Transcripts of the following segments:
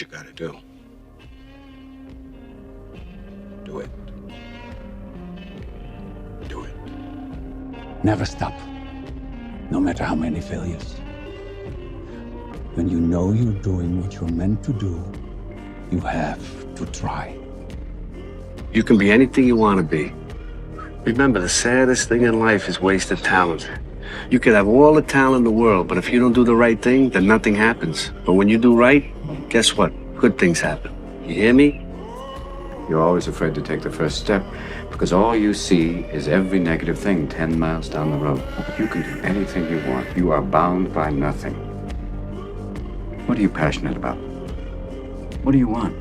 what you gotta do. Do it. Do it. Never stop, no matter how many failures. When you know you're doing what you're meant to do, you have to try. You can be anything you want to be. Remember, the saddest thing in life is wasted talent. You could have all the talent in the world, but if you don't do the right thing, then nothing happens. But when you do right, guess what? Good things happen. You hear me? You're always afraid to take the first step because all you see is every negative thing 10 miles down the road. You can do anything you want. You are bound by nothing. What are you passionate about? What do you want?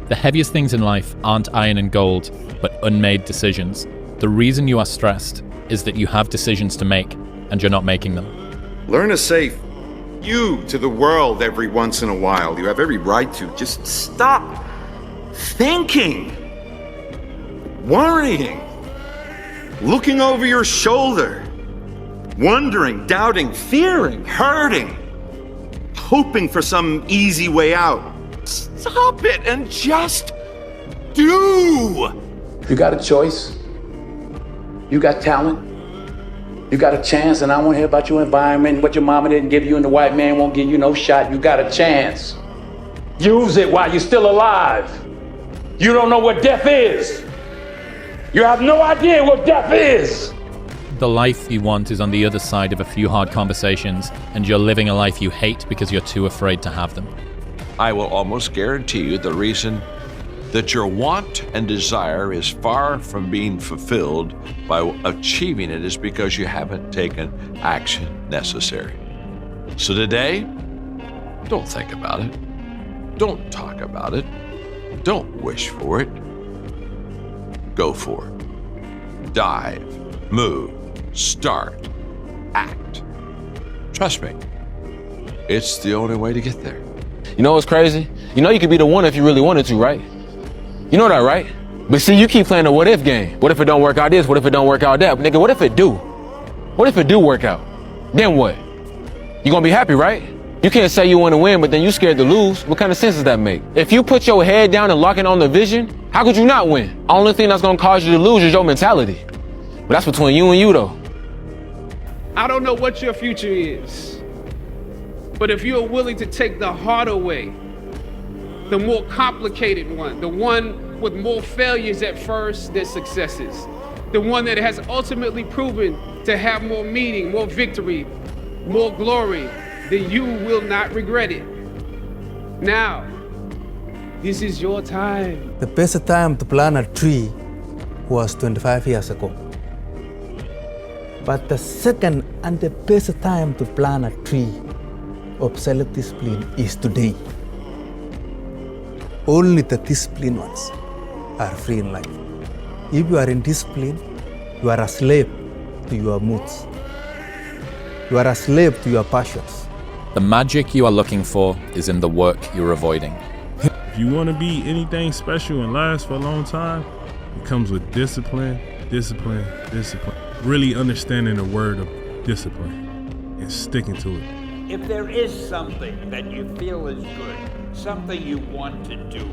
The heaviest things in life aren't iron and gold, but unmade decisions. The reason you are stressed is that you have decisions to make and you're not making them. Learn to say you to the world every once in a while. You have every right to. Just stop thinking, worrying, looking over your shoulder, wondering, doubting, fearing, hurting, hoping for some easy way out. Stop it and just do. You got a choice. You got talent. You got a chance, and I want to hear about your environment, what your mama didn't give you, and the white man won't give you no shot. You got a chance. Use it while you're still alive. You don't know what death is. You have no idea what death is. The life you want is on the other side of a few hard conversations, and you're living a life you hate because you're too afraid to have them. I will almost guarantee you the reason that your want and desire is far from being fulfilled by achieving it is because you haven't taken action necessary. So today, don't think about it. Don't talk about it. Don't wish for it. Go for it. Dive, move, start, act. Trust me, it's the only way to get there. You know what's crazy? You know you could be the one if you really wanted to, right? You know that, right? But see, you keep playing the what if game. What if it don't work out this? What if it don't work out that? Nigga, what if it do? What if it do work out? Then what? You gonna be happy, right? You can't say you wanna win, but then you scared to lose. What kind of sense does that make? If you put your head down and lock in on the vision, how could you not win? Only thing that's gonna cause you to lose is your mentality. But that's between you and you, though. I don't know what your future is, but if you're willing to take the harder way, the more complicated one, the one with more failures at first than successes, the one that has ultimately proven to have more meaning, more victory, more glory, then you will not regret it. Now, this is your time. The best time to plant a tree was 25 years ago. But the second and the best time to plant a tree of self-discipline is today. Only the disciplined ones are free in life. If you are in discipline, you are a slave to your moods. You are a slave to your passions. The magic you are looking for is in the work you're avoiding. If you want to be anything special and last for a long time, it comes with discipline, discipline, discipline. Really understanding the word of discipline and sticking to it. If there is something that you feel is good, something you want to do,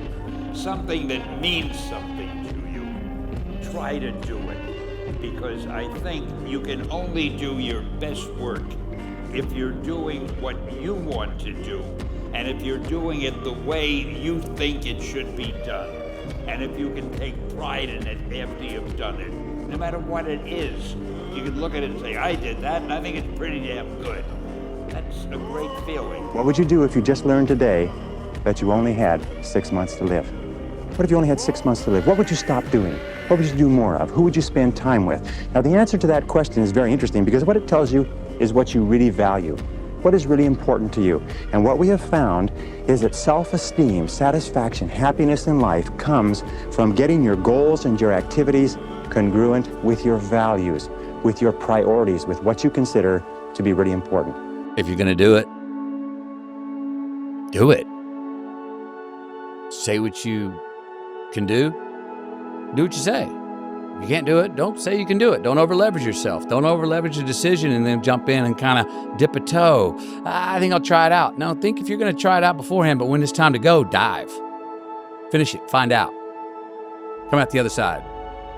something that means something to you, try to do it. Because I think you can only do your best work if you're doing what you want to do, and if you're doing it the way you think it should be done, and if you can take pride in it after you've done it. No matter what it is, you can look at it and say, I did that, and I think it's pretty damn good. That's a great feeling. What would you do if you just learned today that you only had 6 months to live? What if you only had 6 months to live? What would you stop doing? What would you do more of? Who would you spend time with? Now, the answer to that question is very interesting because what it tells you is what you really value. What is really important to you? And what we have found is that self-esteem, satisfaction, happiness in life comes from getting your goals and your activities congruent with your values, with your priorities, with what you consider to be really important. If you're gonna do it, do it. Say what you can do what you say. You can't do it, don't say you can do it. Don't over-leverage yourself. Don't over-leverage a decision and then jump in and kind of dip a toe. I think I'll try it out. No, think if you're going to try it out beforehand, but when it's time to go, dive. Finish it, find out. Come out the other side.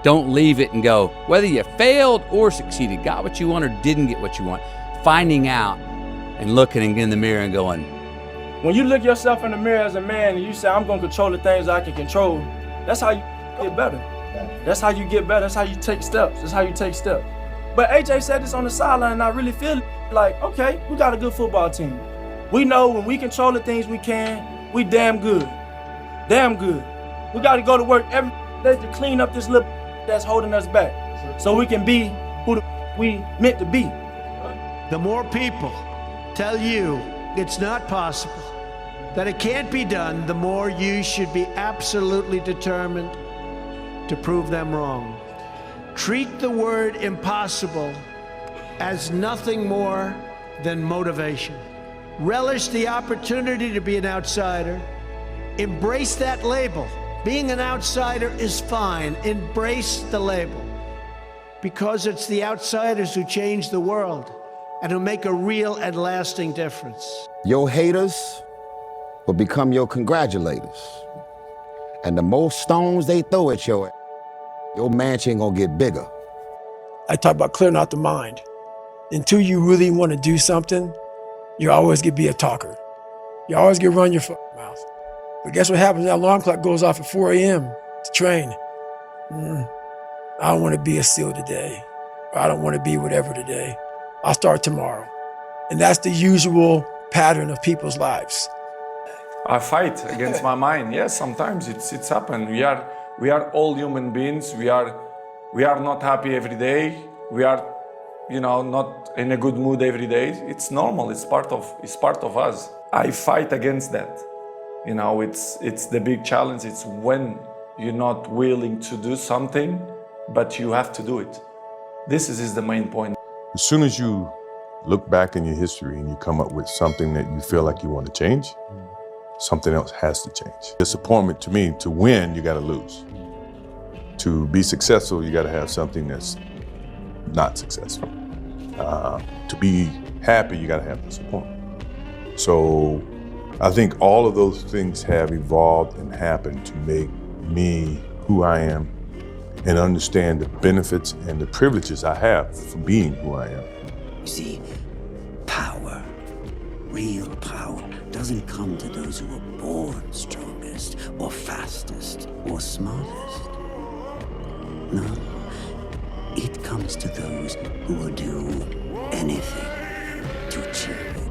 Don't leave it and go, whether you failed or succeeded, got what you want or didn't get what you want, finding out and looking in the mirror and going. When you look yourself in the mirror as a man and you say, I'm going to control the things I can control, that's how you get better. That's how you get better. That's how you take steps. That's how you take steps. But AJ said this on the sideline, and I really feel like, okay, we got a good football team. We know when we control the things we can, we damn good. Damn good. We got to go to work every day to clean up this little that's holding us back so we can be who we meant to be. The more people tell you it's not possible, that it can't be done, the more you should be absolutely determined to prove them wrong. Treat the word impossible as nothing more than motivation. Relish the opportunity to be an outsider. Embrace that label. Being an outsider is fine. Embrace the label. Because it's the outsiders who change the world and who make a real and lasting difference. Your haters will become your congratulators. And the more stones they throw at your mansion gonna get bigger. I talk about clearing out the mind. Until you really want to do something, you're always gonna be a talker. You always gonna run your mouth. But guess what happens? That alarm clock goes off at 4 a.m. to train. I don't want to be a SEAL today. Or I don't want to be whatever today. I'll start tomorrow. And that's the usual pattern of people's lives. I fight against my mind. Yes, sometimes it's happened. We are all human beings. We are not happy every day. We are, not in a good mood every day. It's normal. It's part of us. I fight against that. It's the big challenge. It's when you're not willing to do something, but you have to do it. This is the main point. As soon as you look back in your history and you come up with something that you feel like you want to change, something else has to change. Disappointment, to me, to win, you got to lose. To be successful, you got to have something that's not successful. To be happy, you got to have disappointment. So I think all of those things have evolved and happened to make me who I am and understand the benefits and the privileges I have for being who I am. You see, power, real power, doesn't come to those who are born strongest or fastest or smartest. No, it comes to those who will do anything to achieve it.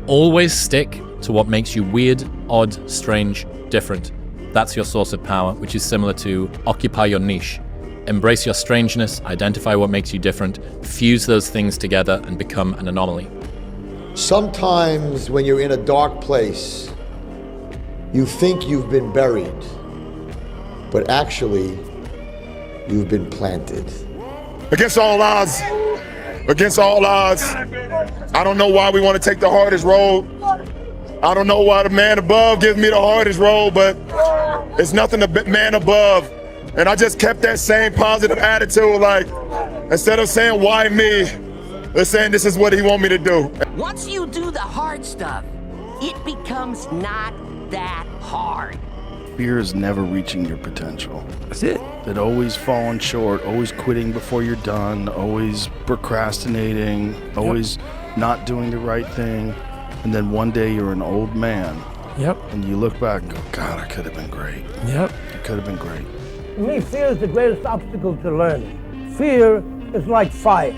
Always stick to what makes you weird, odd, strange, different. That's your source of power, which is similar to occupy your niche. Embrace your strangeness, identify what makes you different, fuse those things together and become an anomaly. Sometimes when you're in a dark place, you think you've been buried, but actually, you've been planted. Against all odds, I don't know why we want to take the hardest road. I don't know why the man above gives me the hardest road, but it's nothing to man above. And I just kept that same positive attitude, like, instead of saying, why me? They're saying this is what he want me to do. Once you do the hard stuff, it becomes not that hard. Fear is never reaching your potential. That's it. That always falling short, always quitting before you're done, always procrastinating, always not doing the right thing. And then one day you're an old man. And you look back and go, God, I could have been great. It could have been great. To me, fear is the greatest obstacle to learning. Fear is like fire.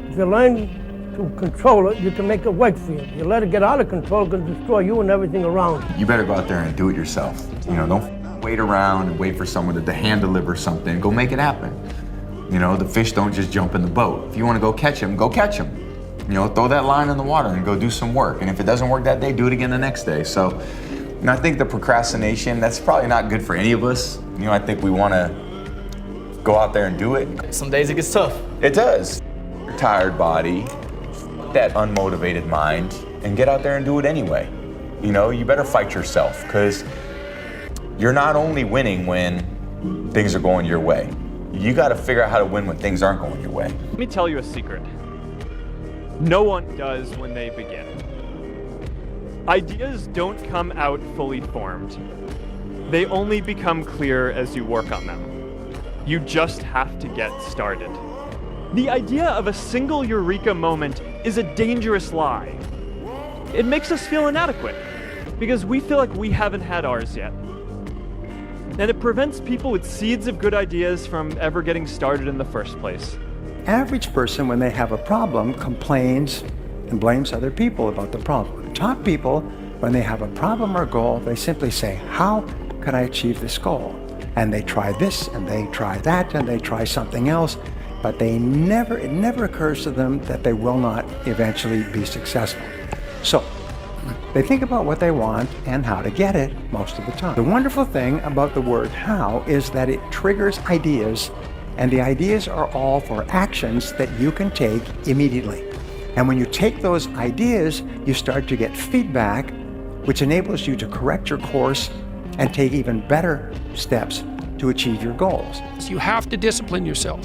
If you learn to control it, you can make it work for you. If you let it get out of control, it can destroy you and everything around you. You better go out there and do it yourself. Don't wait around and wait for someone to hand deliver something. Go make it happen. The fish don't just jump in the boat. If you want to go catch them, go catch them. Throw that line in the water and go do some work. And if it doesn't work that day, do it again the next day. So, I think the procrastination, that's probably not good for any of us. I think we want to go out there and do it. Some days it gets tough. It does. Your tired body, that unmotivated mind, and get out there and do it anyway. You better fight yourself, because you're not only winning when things are going your way. You got to figure out how to win when things aren't going your way. Let me tell you a secret. No one does when they begin. Ideas don't come out fully formed. They only become clear as you work on them. You just have to get started. The idea of a single eureka moment is a dangerous lie. It makes us feel inadequate because we feel like we haven't had ours yet. And it prevents people with seeds of good ideas from ever getting started in the first place. Average person, when they have a problem, complains and blames other people about the problem. Top people, when they have a problem or goal, they simply say, how can I achieve this goal? And they try this, and they try that, and they try something else, but it never occurs to them that they will not eventually be successful. So, they think about what they want and how to get it most of the time. The wonderful thing about the word how is that it triggers ideas, and the ideas are all for actions that you can take immediately. And when you take those ideas, you start to get feedback, which enables you to correct your course and take even better steps to achieve your goals. You have to discipline yourself.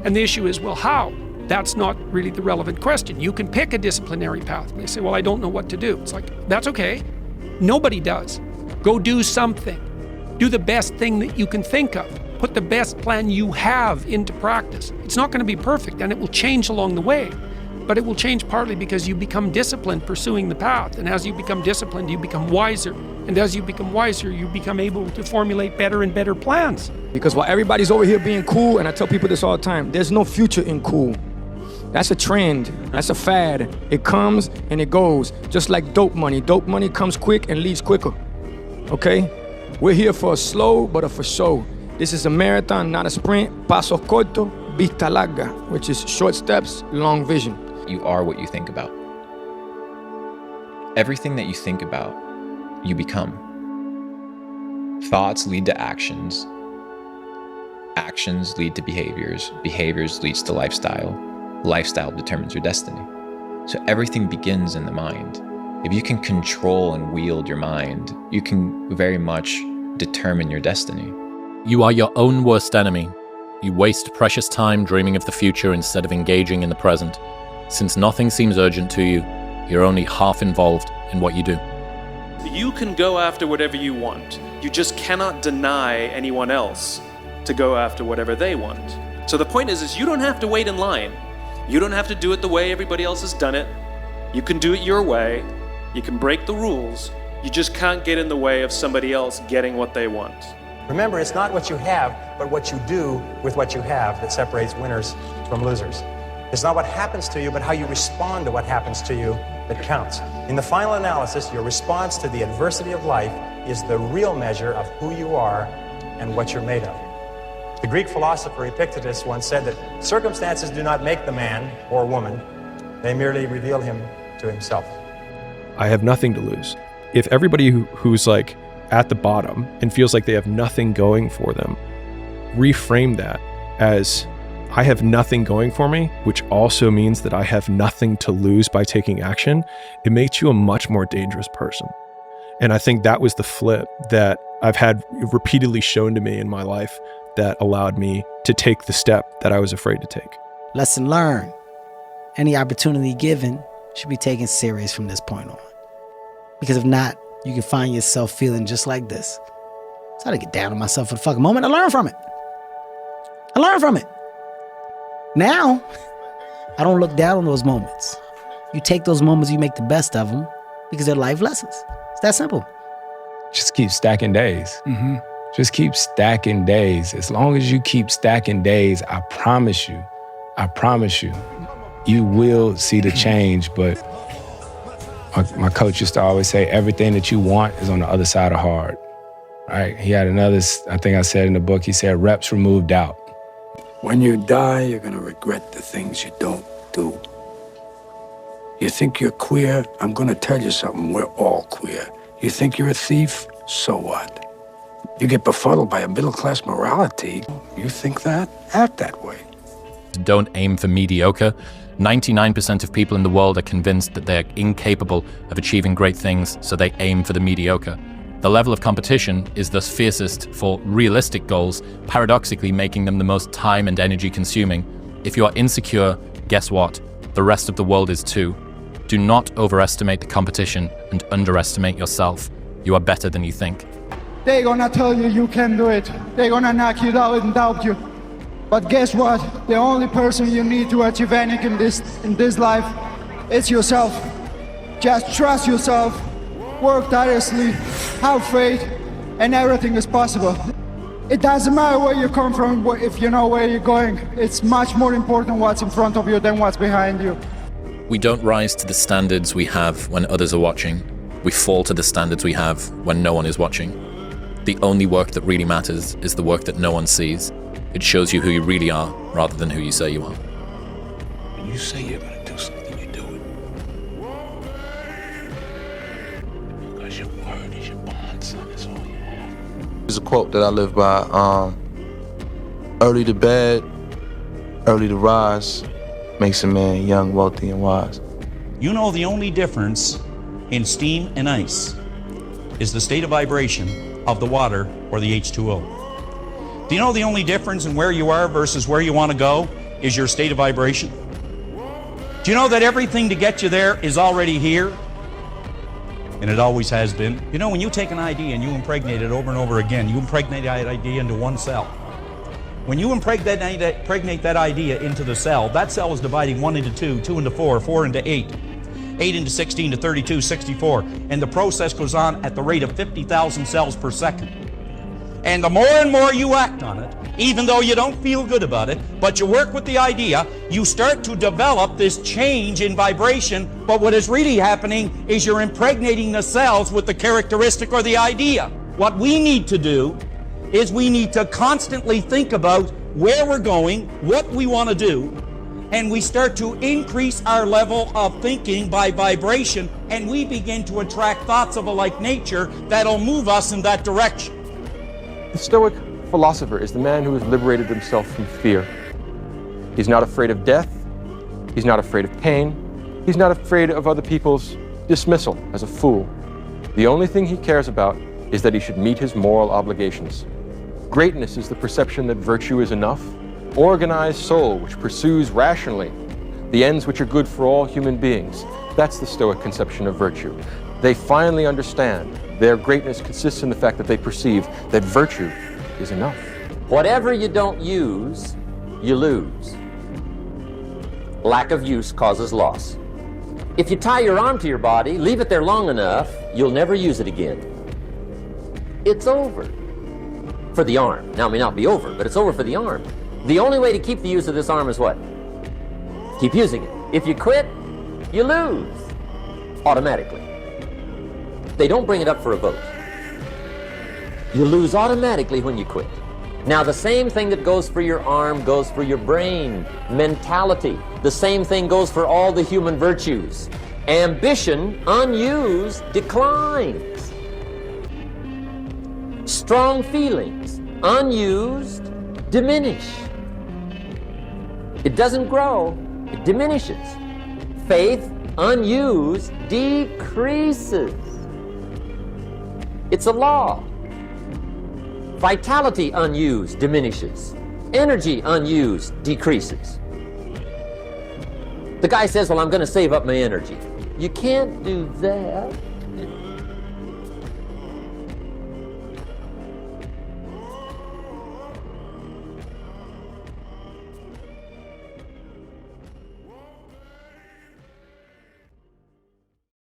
And the issue is, well, how? That's not really the relevant question. You can pick a disciplinary path. And they say, well, I don't know what to do. It's like, that's okay. Nobody does. Go do something. Do the best thing that you can think of. Put the best plan you have into practice. It's not going to be perfect, and it will change along the way. But it will change partly because you become disciplined pursuing the path. And as you become disciplined, you become wiser. And as you become wiser, you become able to formulate better and better plans. Because while everybody's over here being cool, and I tell people this all the time, there's no future in cool. That's a trend. That's a fad. It comes and it goes. Just like dope money. Dope money comes quick and leaves quicker. Okay? We're here for a slow, but a for show. This is a marathon, not a sprint. Pasos corto, vista larga, which is short steps, long vision. You are what you think about. Everything that you think about, you become. Thoughts lead to actions. Actions lead to behaviors. Behaviors leads to lifestyle. Lifestyle determines your destiny. So everything begins in the mind. If you can control and wield your mind, you can very much determine your destiny. You are your own worst enemy. You waste precious time dreaming of the future instead of engaging in the present. Since nothing seems urgent to you, you're only half involved in what you do. You can go after whatever you want. You just cannot deny anyone else to go after whatever they want. So the point is you don't have to wait in line. You don't have to do it the way everybody else has done it. You can do it your way. You can break the rules. You just can't get in the way of somebody else getting what they want. Remember, it's not what you have, but what you do with what you have that separates winners from losers. It's not what happens to you, but how you respond to what happens to you that counts. In the final analysis, your response to the adversity of life is the real measure of who you are and what you're made of. The Greek philosopher Epictetus once said that circumstances do not make the man or woman, they merely reveal him to himself. I have nothing to lose. If everybody who's like at the bottom and feels like they have nothing going for them, reframe that as I have nothing going for me, which also means that I have nothing to lose by taking action, it makes you a much more dangerous person. And I think that was the flip that I've had repeatedly shown to me in my life that allowed me to take the step that I was afraid to take. Lesson learned. Any opportunity given should be taken serious from this point on. Because if not, you can find yourself feeling just like this. So I had to get down on myself for the fucking moment. I learned from it. Now, I don't look down on those moments. You take those moments, you make the best of them because they're life lessons. It's that simple. Just keep stacking days. Just keep stacking days. As long as you keep stacking days, I promise you, you will see the change. But my coach used to always say, everything that you want is on the other side of hard, right? He had another, I think I said in the book, he said, reps remove doubt. When you die, you're gonna regret the things you don't do. You think you're queer? I'm gonna tell you something, we're all queer. You think you're a thief? So what? You get befuddled by a middle-class morality. You think that? Act that way. Don't aim for mediocre. 99% of people in the world are convinced that they are incapable of achieving great things, so they aim for the mediocre. The level of competition is thus fiercest for realistic goals, paradoxically making them the most time and energy consuming. If you are insecure, guess what? The rest of the world is too. Do not overestimate the competition and underestimate yourself. You are better than you think. They're gonna tell you you can do it. They're gonna knock you down and doubt you. But guess what? The only person you need to achieve anything in this life is yourself. Just trust yourself, work tirelessly, have faith, and everything is possible. It doesn't matter where you come from if you know where you're going. It's much more important what's in front of you than what's behind you. We don't rise to the standards we have when others are watching. We fall to the standards we have when no one is watching. The only work that really matters is the work that no one sees. It shows you who you really are rather than who you say you are. When you say you're gonna do something, you do it. Because your word is your bond, son. It's all you have. There's a quote that I live by, early to bed, early to rise, makes a man young, wealthy, and wise. You know the only difference in steam and ice is the state of vibration of the water or the H2O. Do you know the only difference in where you are versus where you want to go is your state of vibration? Do you know that everything to get you there is already here? And it always has been. You know, when you take an idea and you impregnate it over and over again, you impregnate that idea into one cell. When you impregnate that idea into the cell, that cell is dividing 1 into 2, 2 into 4, 4 into 8, 8 into 16 to 32, 64. And the process goes on at the rate of 50,000 cells per second. And the more and more you act on it, even though you don't feel good about it, but you work with the idea, you start to develop this change in vibration. But what is really happening is you're impregnating the cells with the characteristic or the idea. What we need to do is we need to constantly think about where we're going, what we want to do, and we start to increase our level of thinking by vibration, and we begin to attract thoughts of a like nature that'll move us in that direction. The Stoic philosopher is the man who has liberated himself from fear. He's not afraid of death. He's not afraid of pain. He's not afraid of other people's dismissal as a fool. The only thing he cares about is that he should meet his moral obligations. Greatness is the perception that virtue is enough. Organized soul which pursues rationally the ends which are good for all human beings. That's the Stoic conception of virtue. They finally understand their greatness consists in the fact that they perceive that virtue is enough. Whatever you don't use, you lose. Lack of use causes loss. If you tie your arm to your body, leave it there long enough, you'll never use it again. It's over for the arm. Now, it may not be over, but it's over for the arm. The only way to keep the use of this arm is what? Keep using it. If you quit, you lose automatically. They don't bring it up for a vote. You lose automatically when you quit. Now, the same thing that goes for your arm goes for your brain, mentality. The same thing goes for all the human virtues. Ambition, unused, declines. Strong feelings, unused, diminish. It doesn't grow, it diminishes. Faith, unused, decreases. It's a law. Vitality, unused, diminishes. Energy, unused, decreases. The guy says, well, I'm going to save up my energy. You can't do that.